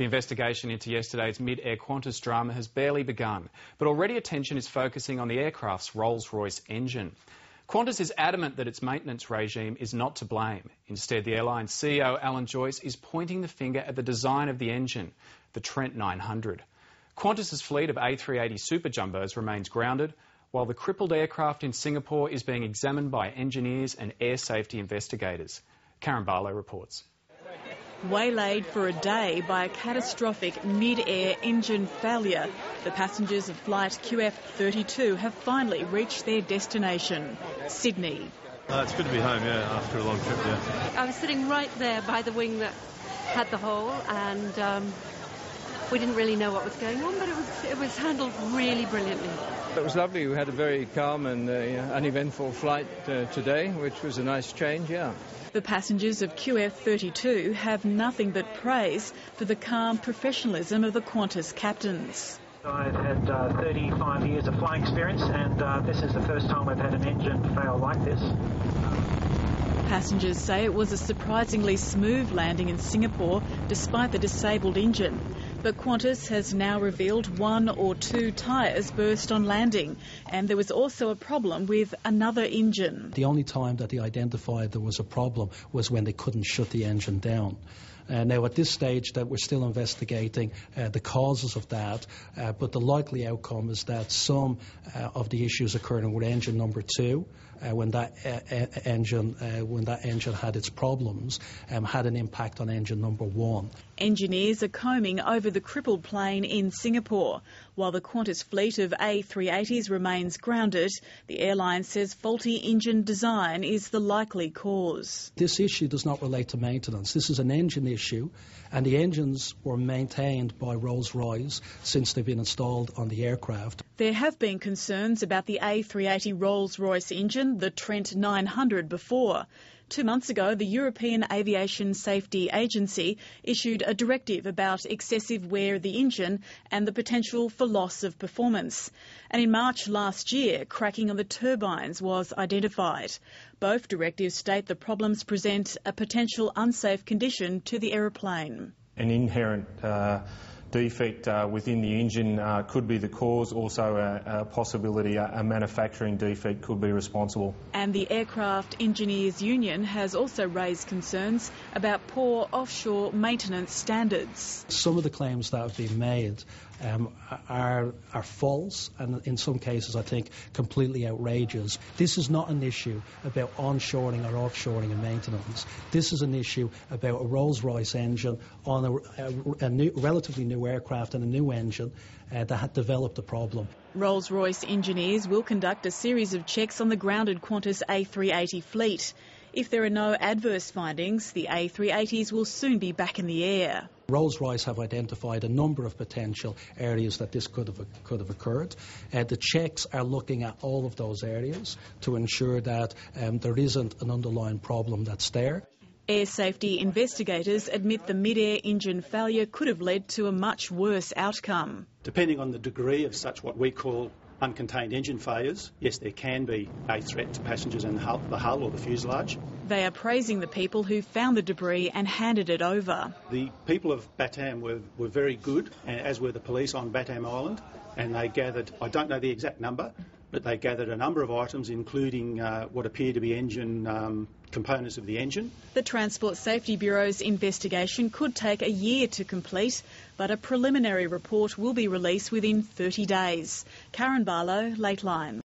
The investigation into yesterday's mid-air Qantas drama has barely begun, but already attention is focusing on the aircraft's Rolls Royce engine. Qantas is adamant that its maintenance regime is not to blame. Instead, the airline's CEO, Alan Joyce, is pointing the finger at the design of the engine, the Trent 900. Qantas's fleet of A380 Super Jumbos remains grounded, while the crippled aircraft in Singapore is being examined by engineers and air safety investigators. Karen Barlow reports. Waylaid for a day by a catastrophic mid-air engine failure, the passengers of flight QF32 have finally reached their destination, Sydney. It's good to be home, after a long trip, I was sitting right there by the wing that had the hole, and we didn't really know what was going on, but it was handled really brilliantly. It was lovely. We had a very calm and uneventful flight today, which was a nice change, The passengers of QF32 have nothing but praise for the calm professionalism of the Qantas captains. I've had 35 years of flying experience, and this is the first time I've had an engine fail like this. Passengers say it was a surprisingly smooth landing in Singapore despite the disabled engine. But Qantas has now revealed 1 or 2 tyres burst on landing, and there was also a problem with another engine. The only time that they identified there was a problem was when they couldn't shut the engine down. Now, at this stage, that we're still investigating the causes of that, but the likely outcome is that some of the issues occurring with engine number 2, when that engine had its problems, had an impact on engine number 1. Engineers are combing over the crippled plane in Singapore. While the Qantas fleet of A380s remains grounded, the airline says faulty engine design is the likely cause. This issue does not relate to maintenance. This is an engine issue, and the engines were maintained by Rolls Royce since they've been installed on the aircraft. There have been concerns about the A380 Rolls Royce engine, the Trent 900, before. 2 months ago, the European Aviation Safety Agency issued a directive about excessive wear of the engine and the potential for loss of performance. And in March last year, cracking on the turbines was identified. Both directives state the problems present a potential unsafe condition to the aeroplane. An inherent defect within the engine could be the cause. Also a possibility a manufacturing defect could be responsible. And the Aircraft Engineers Union has also raised concerns about poor offshore maintenance standards. Some of the claims that have been made are false, and in some cases I think completely outrageous. This is not an issue about onshoring or offshoring and maintenance. This is an issue about a Rolls-Royce engine on a new, relatively new aircraft and a new engine that had developed a problem. Rolls-Royce engineers will conduct a series of checks on the grounded Qantas A380 fleet. If there are no adverse findings, the A380s will soon be back in the air. Rolls-Royce have identified a number of potential areas that this could have occurred. The checks are looking at all of those areas to ensure that there isn't an underlying problem that's there. Air safety investigators admit the mid-air engine failure could have led to a much worse outcome. Depending on the degree of such what we call uncontained engine failures, yes, there can be a threat to passengers in the hull or the fuselage. They are praising the people who found the debris and handed it over. The people of Batam were very good, as were the police on Batam Island, and they gathered, I don't know the exact number, but they gathered a number of items, including what appear to be engine components of the engine. The Transport Safety Bureau's investigation could take a year to complete, but a preliminary report will be released within 30 days. Karen Barlow, Lateline.